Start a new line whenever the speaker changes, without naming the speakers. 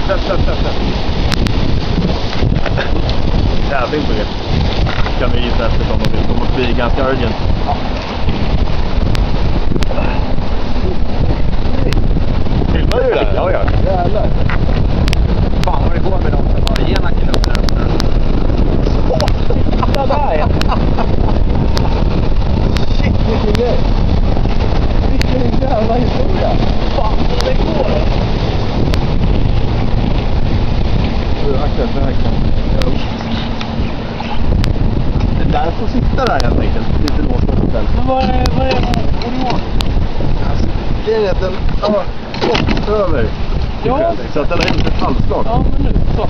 Släpp. Tävling på det. Kan vi gissa eftersom det kommer att bli ganska urgent. Ja. Filmar du det? Ja. Jävlar. Fan, vad det går med dem som har genacken upp där. Åh, där ja. Shit, vilken grej. Vilken jävla historia. Fan, vad det går. Verkligen. Det där får sitta där helt enkelt. Lite låst på hotell. Men vad är det? Det är den över. Ja. Så att den är inte ett halvslag.
Ja, men nu så.